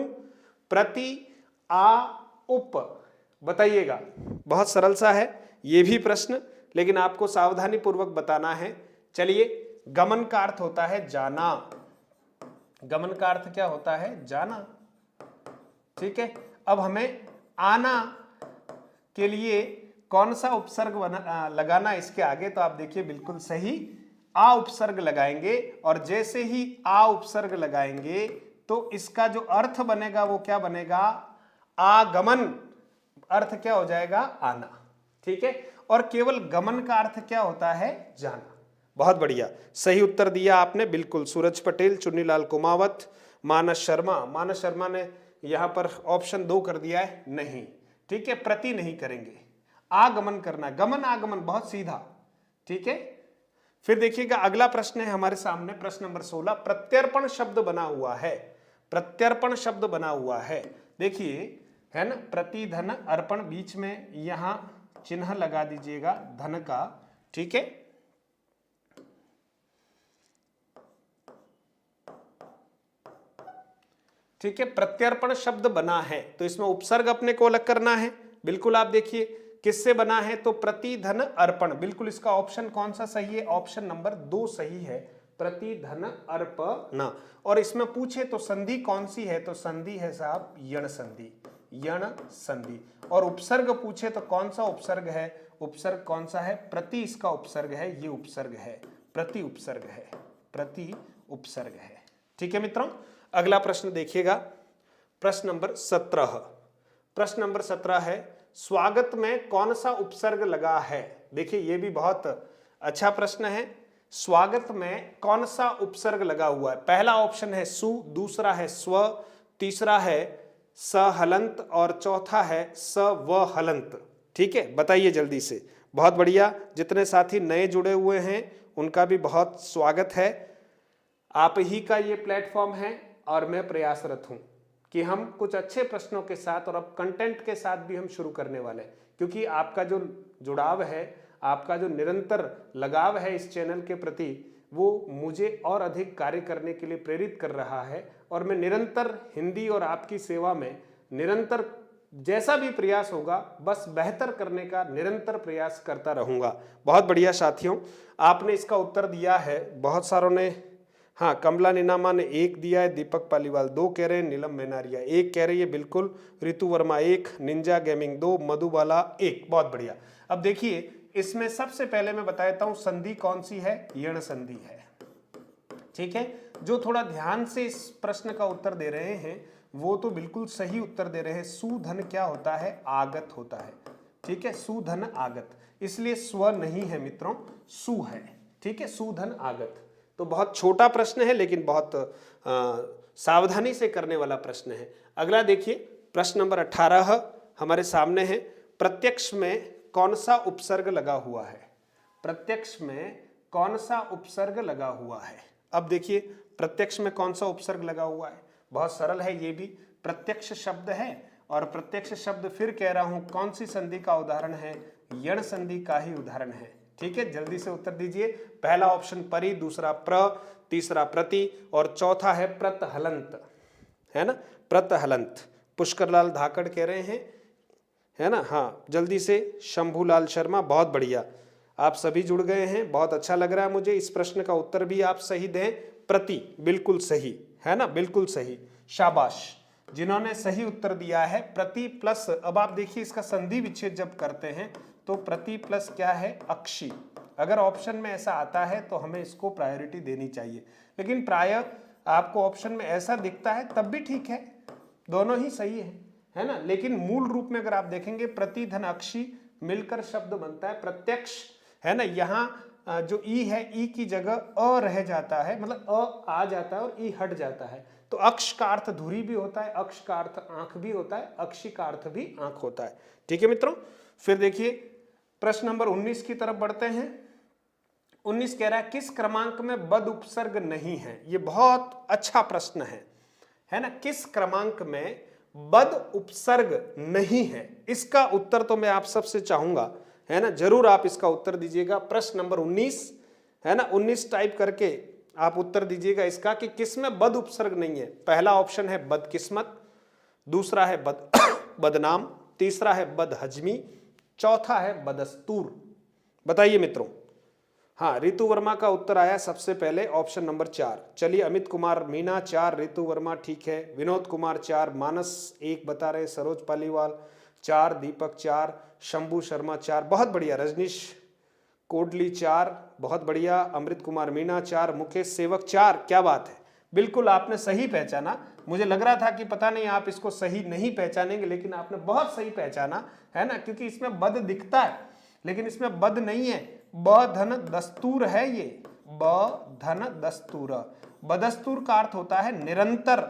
प्रति, आ, उप, बताइएगा। बहुत सरल सा है ये भी प्रश्न, लेकिन आपको सावधानी पूर्वक बताना है। चलिए, गमन का अर्थ होता है जाना। गमन का अर्थ क्या होता है? जाना। ठीक है, अब हमें आना के लिए कौन सा उपसर्ग लगाना इसके आगे? तो आप देखिए, बिल्कुल सही, आ उपसर्ग लगाएंगे, और जैसे ही आ उपसर्ग लगाएंगे तो इसका जो अर्थ बनेगा वो क्या बनेगा? आगमन। अर्थ क्या हो जाएगा? आना। ठीक है, और केवल गमन का अर्थ क्या होता है? जाना। बहुत बढ़िया, सही उत्तर दिया आपने, बिल्कुल। सूरज पटेल, चुन्नीलाल कुमावत, मानस शर्मा। मानस शर्मा ने यहां पर ऑप्शन 2 कर दिया है, नहीं। ठीक है, प्रति नहीं करेंगे, आगमन करना, गमन आगमन, बहुत सीधा। ठीक है, फिर देखिएगा अगला प्रश्न है हमारे सामने, प्रश्न नंबर 16। प्रत्यर्पण शब्द बना हुआ है। प्रत्यर्पण शब्द बना हुआ है, देखिए, है ना, प्रति धन अर्पण, बीच में यहां चिन्ह लगा दीजिएगा धन का। ठीक है, ठीक है, प्रत्यर्पण शब्द बना है तो इसमें उपसर्ग अपने को अलग करना है। बिल्कुल, आप देखिए किससे बना है? तो प्रति धन अर्पण। बिल्कुल, इसका ऑप्शन कौन सा सही है? ऑप्शन नंबर 2 सही है, प्रति धन अर्पण। और इसमें पूछे तो संधि कौन सी है? तो संधि है साहब यण संधि, यण संधि। और उपसर्ग पूछे तो कौन सा उपसर्ग है? उपसर्ग कौन सा है? प्रति इसका उपसर्ग है, ये उपसर्ग है, प्रति उपसर्ग है, प्रति उपसर्ग है। ठीक है मित्रों, अगला प्रश्न देखिएगा, प्रश्न नंबर 17। प्रश्न नंबर 17 है स्वागत में कौन सा उपसर्ग लगा है? देखिए, ये भी बहुत अच्छा प्रश्न है। स्वागत में कौन सा उपसर्ग लगा हुआ है? पहला ऑप्शन है सु, दूसरा है स्व, तीसरा है स हलंत, और चौथा है स व हलंत। ठीक है, बताइए जल्दी से। बहुत बढ़िया, जितने साथी नए जुड़े हुए हैं उनका भी बहुत स्वागत है। आप ही का ये प्लेटफॉर्म है और मैं प्रयासरत हूं कि हम कुछ अच्छे प्रश्नों के साथ और अब कंटेंट के साथ भी हम शुरू करने वाले हैं, क्योंकि आपका जो जुड़ाव है, आपका जो निरंतर लगाव है इस चैनल के प्रति, वो मुझे और अधिक कार्य करने के लिए प्रेरित कर रहा है। और मैं निरंतर हिंदी और आपकी सेवा में निरंतर जैसा भी प्रयास होगा, बस बेहतर करने का निरंतर प्रयास करता रहूंगा। बहुत बढ़िया साथियों, आपने इसका उत्तर दिया है, बहुत सारों ने। हाँ, कमला निनामा ने 1 दिया है, दीपक पालीवाल 2 कह रहे हैं, नीलम मेनारिया 1 कह रही है, बिल्कुल। ऋतु वर्मा 1, निंजा गेमिंग 2, मधुबाला 1। बहुत बढ़िया। अब देखिए, इसमें सबसे पहले मैं बता देता हूं संधि कौन सी है? यण संधि है। ठीक है, जो थोड़ा ध्यान से इस प्रश्न का उत्तर दे रहे हैं वो तो बिल्कुल सही उत्तर दे रहे हैं। सुधन क्या होता है? आगत होता है। ठीक है, सुधन आगत, इसलिए स्व नहीं है मित्रों, सु है। ठीक है, सुधन आगत। तो बहुत छोटा प्रश्न है, लेकिन बहुत सावधानी से करने वाला प्रश्न है। अगला देखिए, प्रश्न नंबर 18 हमारे सामने है। प्रत्यक्ष में कौन सा उपसर्ग लगा हुआ है? प्रत्यक्ष में कौन सा उपसर्ग लगा हुआ है? अब देखिए, प्रत्यक्ष में कौन सा उपसर्ग लगा हुआ है? बहुत सरल है ये भी। प्रत्यक्ष शब्द है और प्रत्यक्ष शब्द फिर कह रहा हूं कौन सी संधि का उदाहरण है, यण संधि का ही उदाहरण है। ठीक है, जल्दी से उत्तर दीजिए। पहला ऑप्शन परि, दूसरा प्र, तीसरा प्रति और चौथा है प्रतहलंत, है ना, प्रतहलंत। पुष्करलाल धाकड़ कह रहे हैं, है ना, हाँ जल्दी से। शंभूलाल शर्मा, बहुत बढ़िया, आप सभी जुड़ गए हैं, बहुत अच्छा लग रहा है मुझे। इस प्रश्न का उत्तर भी आप सही दें, प्रति, बिल्कुल सही, है ना, बिल्कुल सही, शाबाश। जिन्होंने सही उत्तर दिया है प्रति प्लस, अब आप देखिए इसका संधि विच्छेद जब करते हैं तो प्रति प्लस क्या है, अक्षी। अगर ऑप्शन में ऐसा आता है तो हमें इसको प्रायोरिटी देनी चाहिए, लेकिन प्राय आपको ऑप्शन में ऐसा दिखता है तब भी ठीक है, दोनों ही सही है ना। लेकिन मूल रूप में अगर आप देखेंगे प्रति धन अक्षी मिलकर शब्द बनता है प्रत्यक्ष, है ना। यहाँ जो ई है, ई की जगह अ रह जाता है, मतलब अ आ जाता है और ई हट जाता है। तो अक्ष का अर्थ धुरी भी होता है, अक्ष का अर्थ आंख भी होता है, अक्षी का अर्थ भी आंख होता है। ठीक है मित्रों, फिर देखिए प्रश्न नंबर 19 की तरफ बढ़ते हैं। 19 कह रहा है किस क्रमांक में बद उपसर्ग नहीं है। ये बहुत अच्छा प्रश्न है ना। किस क्रमांक में बद उपसर्ग नहीं है, इसका उत्तर तो मैं आप सबसे चाहूंगा, है ना, जरूर आप इसका उत्तर दीजिएगा। प्रश्न नंबर 19 है ना, 19 टाइप करके आप उत्तर दीजिएगा इसका कि किसमें बद उपसर्ग नहीं है। पहला ऑप्शन है बदकिस्मत, दूसरा है बदनाम, तीसरा है बदहजमी, चौथा है बदस्तूर। बताइए मित्रों। हाँ, रितु वर्मा का उत्तर आया सबसे पहले, ऑप्शन नंबर 4। चलिए, अमित कुमार मीना 4, रितु वर्मा ठीक है, विनोद कुमार 4, मानस 1 बता रहे, सरोज पालीवाल 4, दीपक 4, शंभू शर्मा 4, बहुत बढ़िया, रजनीश कोडली 4, बहुत बढ़िया, अमृत कुमार मीना 4, मुकेश सेवक 4। क्या बात है, बिल्कुल आपने सही पहचाना। मुझे लग रहा था कि पता नहीं आप इसको सही नहीं पहचानेंगे, लेकिन आपने बहुत सही पहचाना, है ना, क्योंकि इसमें बद दिखता है लेकिन इसमें बद नहीं है, ब धन दस्तूर है ये, ब धन दस्तूर। बदस्तूर का अर्थ होता है निरंतर,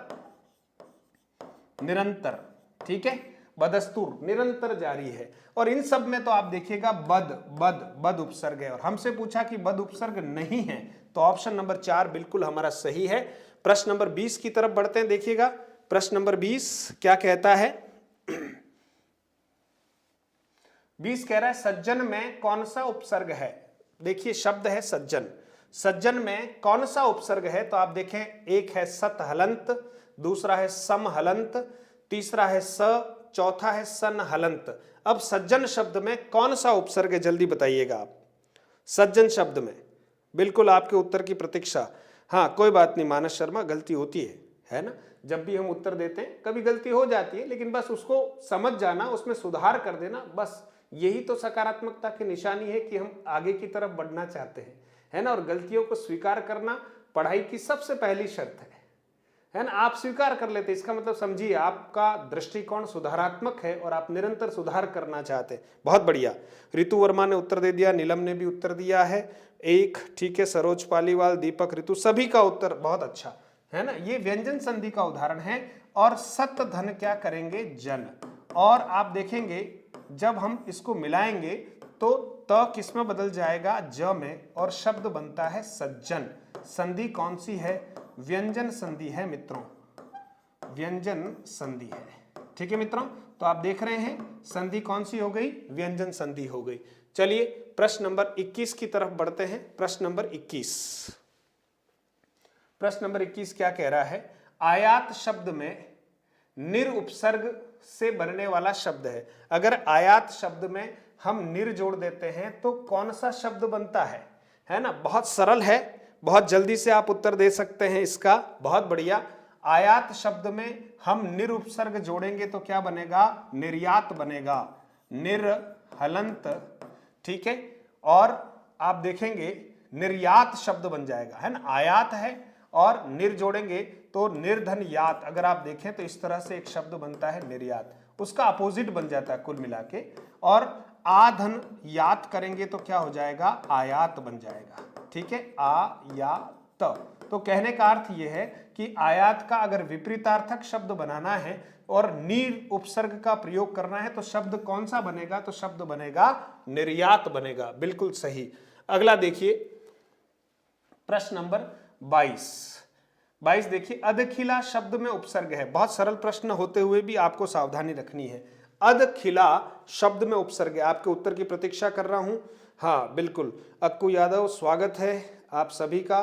निरंतर, ठीक है, बदस्तूर निरंतर जारी है। और इन सब में तो आप देखिएगा बद बद बद उपसर्ग है, और हमसे पूछा कि बद उपसर्ग नहीं है, तो ऑप्शन नंबर 4 बिल्कुल हमारा सही है। प्रश्न नंबर 20 की तरफ बढ़ते हैं। देखिएगा प्रश्न नंबर 20 क्या कहता है। 20 कह रहा है सज्जन में कौन सा उपसर्ग है। देखिए शब्द है सज्जन, सज्जन में कौन सा उपसर्ग है, तो आप देखें, एक है सत हलंत, दूसरा है सम हलंत, तीसरा है स, चौथा है सन हलंत। अब सज्जन शब्द में कौन सा उपसर्ग है, जल्दी बताइएगा आप। सज्जन शब्द में बिल्कुल आपके उत्तर की प्रतीक्षा। हाँ कोई बात नहीं मानस शर्मा, गलती होती है ना, जब भी हम उत्तर देते हैं कभी गलती हो जाती है, लेकिन बस उसको समझ जाना, उसमें सुधार कर देना, बस यही तो सकारात्मकता की निशानी है कि हम आगे की तरफ बढ़ना चाहते हैं, है ना। और गलतियों को स्वीकार करना पढ़ाई की सबसे पहली शर्त है ना। आप स्वीकार कर लेते, इसका मतलब समझिए आपका दृष्टिकोण सुधारात्मक है और आप निरंतर सुधार करना चाहते हैं। बहुत बढ़िया, रितु वर्मा ने उत्तर दे दिया, नीलम ने भी उत्तर दिया है, 1 ठीक है, सरोज पालीवाल, दीपक, रितु, सभी का उत्तर बहुत अच्छा है ना। ये व्यंजन संधि का उदाहरण है। और सत धन क्या करेंगे, जन। और आप देखेंगे जब हम इसको मिलाएंगे तो त किस में बदल जाएगा, ज में, और शब्द बनता है सज्जन। संधि कौन सी है, व्यंजन संधि है मित्रों, व्यंजन संधि है। ठीक है मित्रों, तो आप देख रहे हैं संधि कौन सी हो गई, व्यंजन संधि हो गई। चलिए प्रश्न नंबर 21 की तरफ बढ़ते हैं। प्रश्न नंबर 21, प्रश्न नंबर 21 क्या कह रहा है। आयात शब्द में निर उपसर्ग से बनने वाला शब्द है। अगर आयात शब्द में हम निर जोड़ देते हैं तो कौन सा शब्द बनता है ना। बहुत सरल है, बहुत जल्दी से आप उत्तर दे सकते हैं इसका। बहुत बढ़िया, आयात शब्द में हम निर उपसर्ग जोड़ेंगे तो क्या बनेगा, निर्यात बनेगा, निर हलंत, ठीक है। और आप देखेंगे निर्यात शब्द बन जाएगा, है ना। आयात है और निर जोड़ेंगे तो निर्धन यात, अगर आप देखें तो इस तरह से एक शब्द बनता है निर्यात, उसका अपोजिट बन जाता है कुल मिला के। और आधन यात करेंगे तो क्या हो जाएगा, आयात बन जाएगा, ठीक है, आयात। तो कहने का अर्थ यह है कि आयात का अगर विपरीतार्थक शब्द बनाना है और नीर उपसर्ग का प्रयोग करना है तो शब्द कौन सा बनेगा, तो शब्द बनेगा निर्यात बनेगा, बिल्कुल सही। अगला देखिए प्रश्न नंबर 22। 22 देखिए, अधखिला शब्द में उपसर्ग है। बहुत सरल प्रश्न होते हुए भी आपको सावधानी रखनी है। अधखिला शब्द में उपसर्ग है। आपके उत्तर की प्रतीक्षा कर रहा हूं। हाँ बिल्कुल, अक्कू यादव स्वागत है आप सभी का,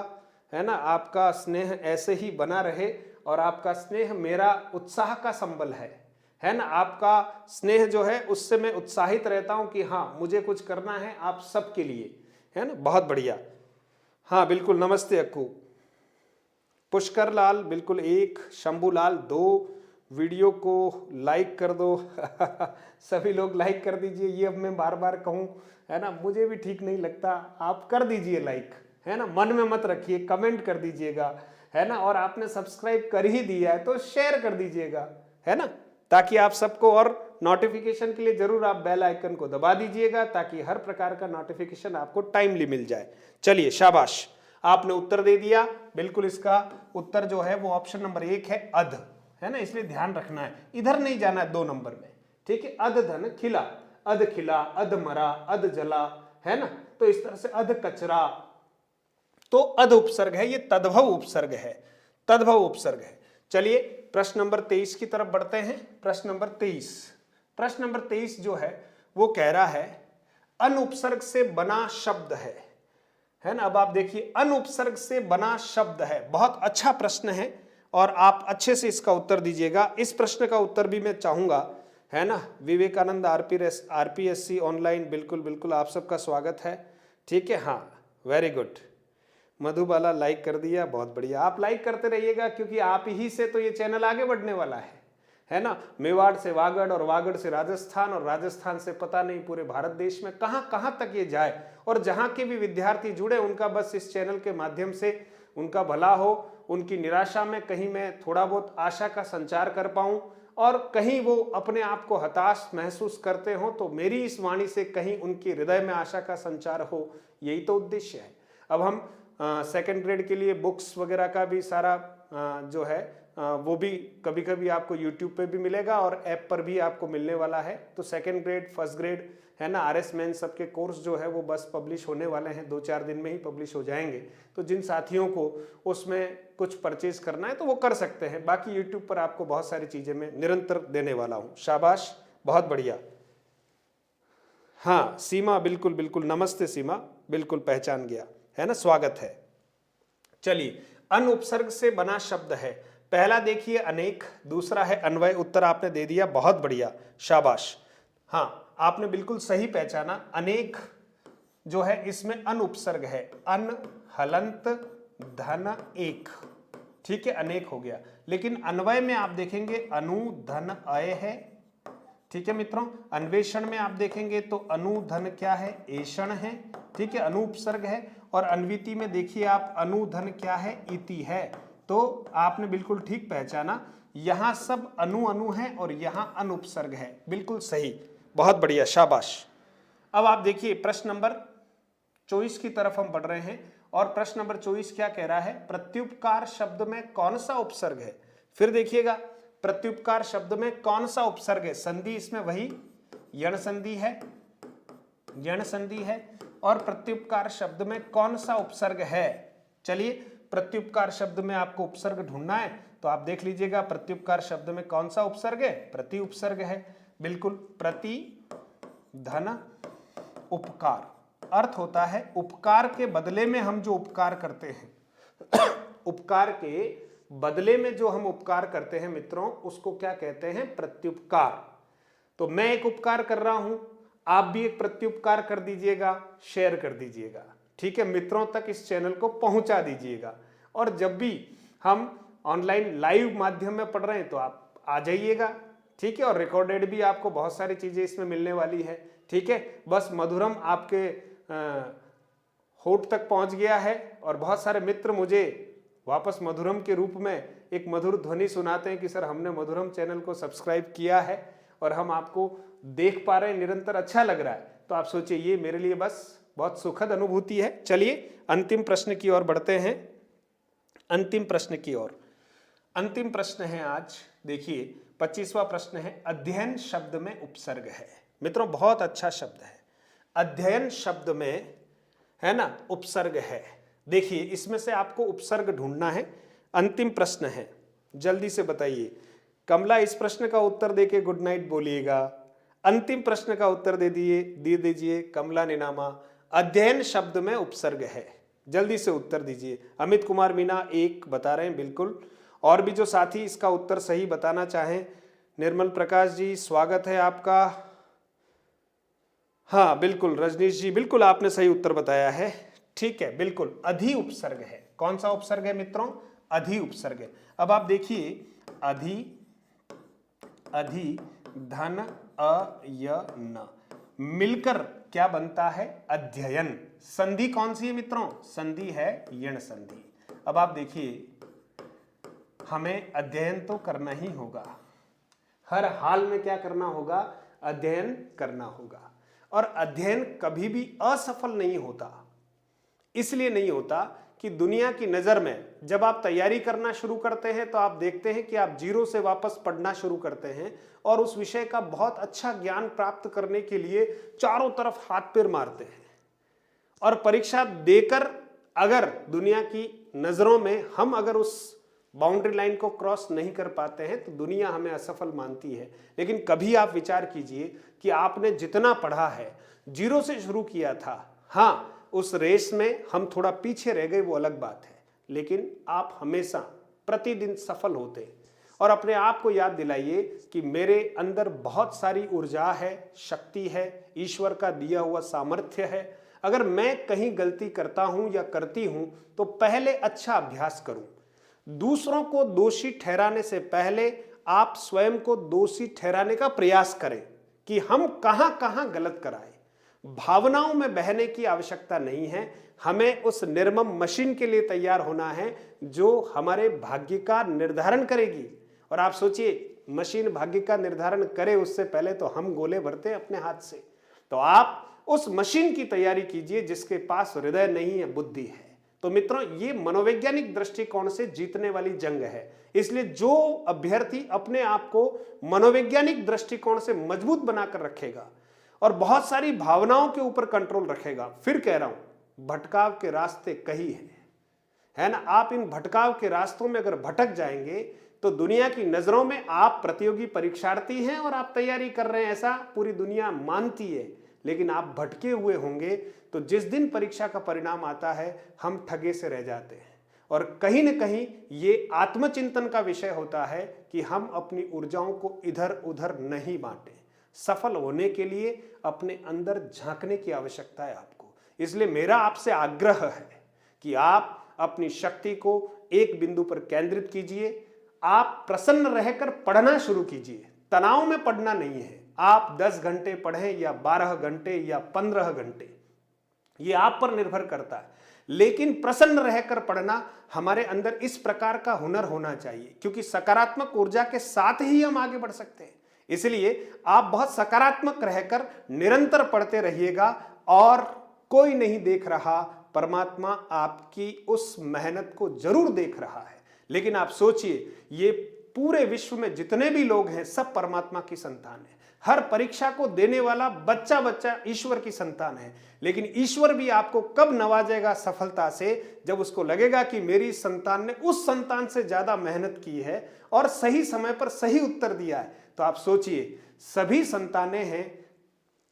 है ना। आपका स्नेह ऐसे ही बना रहे और आपका स्नेह मेरा उत्साह का संबल है ना। आपका स्नेह जो है उससे मैं उत्साहित रहता हूं कि हाँ मुझे कुछ करना है आप सबके लिए, है ना। बहुत बढ़िया, हाँ बिल्कुल, नमस्ते अक्कू। पुष्कर लाल बिल्कुल 1, शंभू लाल 2, वीडियो को लाइक कर दो सभी लोग लाइक कर दीजिए। ये अब मैं बार बार कहूँ, है ना, मुझे भी ठीक नहीं लगता। आप कर दीजिए लाइक, है ना, मन में मत रखिए, कमेंट कर दीजिएगा, है ना। और आपने सब्सक्राइब कर ही दिया है तो शेयर कर दीजिएगा, है ना, ताकि आप सबको, और नोटिफिकेशन के लिए जरूर आप बेल आइकन को दबा दीजिएगा ताकि हर प्रकार का नोटिफिकेशन आपको टाइमली मिल जाए। चलिए शाबाश, आपने उत्तर दे दिया। बिल्कुल, इसका उत्तर जो है वो ऑप्शन नंबर 1 है, अध, है ना। इसलिए ध्यान रखना है, इधर नहीं जाना है 2 नंबर में, ठीक है। अध धन खिला, अध खिला, अध मरा, अध जला, है ना। तो इस तरह से अध कचरा, तो अध उपसर्ग है, ये तद्भव उपसर्ग है, तद्भव उपसर्ग है। चलिए प्रश्न नंबर 23 की तरफ बढ़ते हैं। प्रश्न नंबर 23, प्रश्न नंबर 23 जो है वो कह रहा है अनुपसर्ग से बना शब्द है ना। अब आप देखिए, अनुपसर्ग से बना शब्द है, बहुत अच्छा प्रश्न है और आप अच्छे से इसका उत्तर दीजिएगा। इस प्रश्न का उत्तर भी मैं चाहूंगा, है ना। विवेकानंद आरपीएससी ऑनलाइन, बिल्कुल बिल्कुल आप सबका स्वागत है, ठीक है। हाँ वेरी गुड, मधुबाला लाइक कर दिया, बहुत बढ़िया। आप लाइक करते रहिएगा क्योंकि आप ही से तो ये चैनल आगे बढ़ने वाला है ना। मेवाड़ से वागड़ और वागड़ से राजस्थान और राजस्थान से पता नहीं पूरे भारत देश में कहाँ कहाँ तक ये जाए, और जहाँ के भी विद्यार्थी जुड़े उनका बस इस चैनल के माध्यम से उनका भला हो, उनकी निराशा में कहीं मैं थोड़ा बहुत आशा का संचार कर पाऊँ, और कहीं वो अपने आप को हताश महसूस करते हो तो मेरी इस वाणी से कहीं उनके हृदय में आशा का संचार हो, यही तो उद्देश्य है। अब हम सेकंड ग्रेड के लिए बुक्स वगैरह का भी सारा जो है वो भी कभी कभी आपको यूट्यूब पे भी मिलेगा और ऐप पर भी आपको मिलने वाला है। तो सेकंड ग्रेड, फर्स्ट ग्रेड, है ना, आरएस मेन सबके कोर्स जो है वो बस पब्लिश होने वाले हैं, 2-4 दिन में ही पब्लिश हो जाएंगे। तो जिन साथियों को उसमें कुछ परचेज करना है तो वो कर सकते हैं। बाकी यूट्यूब पर आपको बहुत सारी चीज़ें मैं निरंतर देने वाला हूँ। शाबाश, बहुत बढ़िया। हाँ सीमा, बिल्कुल बिल्कुल, नमस्ते सीमा, बिल्कुल पहचान गया, है ना, स्वागत है। चलिए, अन उपसर्ग से बना शब्द है। पहला देखिए अनेक, दूसरा है अन्वय। उत्तर आपने दे दिया, बहुत बढ़िया, शाबाश। हाँ आपने बिल्कुल सही पहचाना। अनेक जो है इसमें अन उपसर्ग है, अन हलंत धन एक, ठीक है, अनेक हो गया। लेकिन अन्वय में आप देखेंगे अनु धन अय है, ठीक है मित्रों। अन्वेषण में आप देखेंगे तो अनुधन क्या है, एषण है, ठीक है, अनुपसर्ग है। और अन्विति में देखिए आप अनुधन क्या है, इति है। तो आपने बिल्कुल ठीक पहचाना, यहां सब अनु है और यहां अनुपसर्ग है, बिल्कुल सही, बहुत बढ़िया, शाबाश। अब आप देखिए प्रश्न नंबर 24 की तरफ हम बढ़ रहे हैं। और प्रश्न नंबर 24 क्या कह रहा है, प्रत्युपकार शब्द में कौन सा उपसर्ग है। फिर देखिएगा, प्रत्युपकार शब्द में कौन सा उपसर्ग है। संधि इसमें वही यण संधि है, यण संधि है। और प्रत्युपकार शब्द में कौन सा उपसर्ग है। चलिए, प्रत्युपकार शब्द में आपको उपसर्ग ढूंढना है तो आप देख लीजिएगा, प्रत्युपकार शब्द में कौन सा उपसर्ग है, प्रति उपसर्ग है, बिल्कुल। प्रति धन उपकार, अर्थ होता है उपकार के बदले में हम जो उपकार करते हैं उपकार के बदले में जो हम उपकार करते हैं मित्रों, उसको क्या कहते हैं, प्रत्युपकार। तो मैं एक उपकार कर रहा हूं, आप भी एक प्रत्युपकार कर दीजिएगा, शेयर कर दीजिएगा, ठीक है, मित्रों तक इस चैनल को पहुंचा दीजिएगा। और जब भी हम ऑनलाइन लाइव माध्यम में पढ़ रहे हैं तो आप आ जाइएगा, ठीक है। और रिकॉर्डेड भी आपको बहुत सारी चीजें इसमें मिलने वाली है, ठीक है। बस मधुरम आपके होठ तक पहुंच गया है और बहुत सारे मित्र मुझे वापस मधुरम के रूप में एक मधुर ध्वनि सुनाते हैं कि सर हमने मधुरम चैनल को सब्सक्राइब किया है और हम आपको देख पा रहे हैं निरंतर, अच्छा लग रहा है। तो आप सोचिए, ये मेरे लिए बस बहुत सुखद अनुभूति है। चलिए अंतिम प्रश्न की ओर बढ़ते हैं, अंतिम प्रश्न की ओर। अंतिम प्रश्न है आज, देखिए 25वां प्रश्न है, अध्ययन शब्द में उपसर्ग है। मित्रों बहुत अच्छा शब्द है, अध्ययन शब्द में, है ना, उपसर्ग है। देखिए इसमें से आपको उपसर्ग ढूंढना है। अंतिम प्रश्न है, जल्दी से बताइए। कमला इस प्रश्न का उत्तर देके गुड नाइट बोलिएगा। अंतिम प्रश्न का उत्तर दे दीजिए कमला निनामा। अध्ययन शब्द में उपसर्ग है, जल्दी से उत्तर दीजिए। अमित कुमार मीना एक बता रहे हैं बिल्कुल। और भी जो साथी इसका उत्तर सही बताना चाहें, निर्मल प्रकाश जी स्वागत है आपका। हाँ बिल्कुल रजनीश जी, बिल्कुल आपने सही उत्तर बताया है। ठीक है, बिल्कुल अधि उपसर्ग है। कौन सा उपसर्ग है मित्रों? अधि उपसर्ग है। अब आप देखिए, अधि धन अयन मिलकर क्या बनता है? अध्ययन। संधि कौन सी है मित्रों? संधि है यण संधि। अब आप देखिए, हमें अध्ययन तो करना ही होगा, हर हाल में क्या करना होगा? अध्ययन करना होगा। और अध्ययन कभी भी असफल नहीं होता। इसलिए नहीं होता कि दुनिया की नजर में जब आप तैयारी करना शुरू करते हैं तो आप देखते हैं कि आप जीरो से वापस पढ़ना शुरू करते हैं और उस विषय का बहुत अच्छा ज्ञान प्राप्त करने के लिए चारों तरफ हाथ पैर मारते हैं। और परीक्षा देकर अगर दुनिया की नजरों में हम अगर उस बाउंड्री लाइन को क्रॉस नहीं कर पाते हैं तो दुनिया हमें असफल मानती है। लेकिन कभी आप विचार कीजिए कि आपने जितना पढ़ा है, जीरो से शुरू किया था। हाँ, उस रेस में हम थोड़ा पीछे रह गए, वो अलग बात है, लेकिन आप हमेशा प्रतिदिन सफल होते। और अपने आप को याद दिलाइए कि मेरे अंदर बहुत सारी ऊर्जा है, शक्ति है, ईश्वर का दिया हुआ सामर्थ्य है। अगर मैं कहीं गलती करता हूं या करती हूं तो पहले अच्छा अभ्यास करूं। दूसरों को दोषी ठहराने से पहले आप स्वयं को दोषी ठहराने का प्रयास करें कि हम कहां कहां गलत कराए। भावनाओं में बहने की आवश्यकता नहीं है, हमें उस निर्मम मशीन के लिए तैयार होना है जो हमारे भाग्य का निर्धारण करेगी। और आप सोचिए, मशीन भाग्य का निर्धारण करे उससे पहले तो हम गोले भरते हैं अपने हाथ से। तो आप उस मशीन की तैयारी कीजिए जिसके पास हृदय नहीं है, बुद्धि है। तो मित्रों, ये मनोवैज्ञानिक दृष्टिकोण से जीतने वाली जंग है। इसलिए जो अभ्यर्थी अपने आप को मनोवैज्ञानिक दृष्टिकोण से मजबूत बनाकर रखेगा और बहुत सारी भावनाओं के ऊपर कंट्रोल रखेगा, फिर कह रहा हूं, भटकाव के रास्ते कई है ना। आप इन भटकाव के रास्तों में अगर भटक जाएंगे तो दुनिया की नजरों में आप प्रतियोगी परीक्षार्थी हैं और आप तैयारी कर रहे हैं, ऐसा पूरी दुनिया मानती है। लेकिन आप भटके हुए होंगे तो जिस दिन परीक्षा का परिणाम आता है हम ठगे से रह जाते हैं। और कहीं न कहीं ये आत्मचिंतन का विषय होता है कि हम अपनी ऊर्जाओं को इधर उधर नहीं बांटें। सफल होने के लिए अपने अंदर झांकने की आवश्यकता है आपको। इसलिए मेरा आपसे आग्रह है कि आप अपनी शक्ति को एक बिंदु पर केंद्रित कीजिए। आप प्रसन्न रहकर पढ़ना शुरू कीजिए, तनाव में पढ़ना नहीं है। आप 10 घंटे पढ़ें या 12 घंटे या 15 घंटे, ये आप पर निर्भर करता है, लेकिन प्रसन्न रहकर पढ़ना हमारे अंदर इस प्रकार का हुनर होना चाहिए, क्योंकि सकारात्मक ऊर्जा के साथ ही हम आगे बढ़ सकते हैं। इसलिए आप बहुत सकारात्मक रहकर निरंतर पढ़ते रहिएगा और कोई नहीं देख रहा, परमात्मा आपकी उस मेहनत को जरूर देख रहा है। लेकिन आप सोचिए, ये पूरे विश्व में जितने भी लोग हैं सब परमात्मा की संतान है। हर परीक्षा को देने वाला बच्चा बच्चा ईश्वर की संतान है। लेकिन ईश्वर भी आपको कब नवाजेगा सफलता से? जब उसको लगेगा कि मेरी संतान ने उस संतान से ज्यादा मेहनत की है और सही समय पर सही उत्तर दिया है। तो आप सोचिए, सभी संतानें हैं,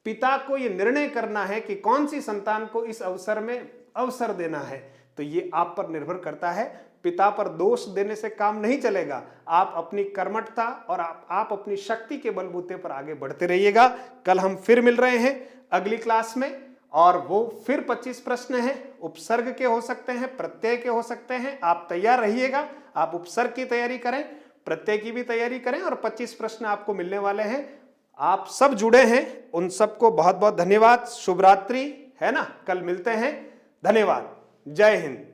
पिता को यह निर्णय करना है कि कौन सी संतान को इस अवसर में अवसर देना है। तो ये आप पर निर्भर करता है। पिता पर दोष देने से काम नहीं चलेगा। आप अपनी कर्मठता और आप अपनी शक्ति के बलबूते पर आगे बढ़ते रहिएगा। कल हम फिर मिल रहे हैं अगली क्लास में, और वो फिर 25 प्रश्न हैं। उपसर्ग के हो सकते हैं, प्रत्यय के हो सकते हैं। आप तैयार रहिएगा। आप उपसर्ग की तैयारी करें, प्रत्यय की भी तैयारी करें, और 25 प्रश्न आपको मिलने वाले हैं। आप सब जुड़े हैं, उन सबको बहुत बहुत धन्यवाद। शुभ रात्रि, है ना। कल मिलते हैं। धन्यवाद। जय हिंद।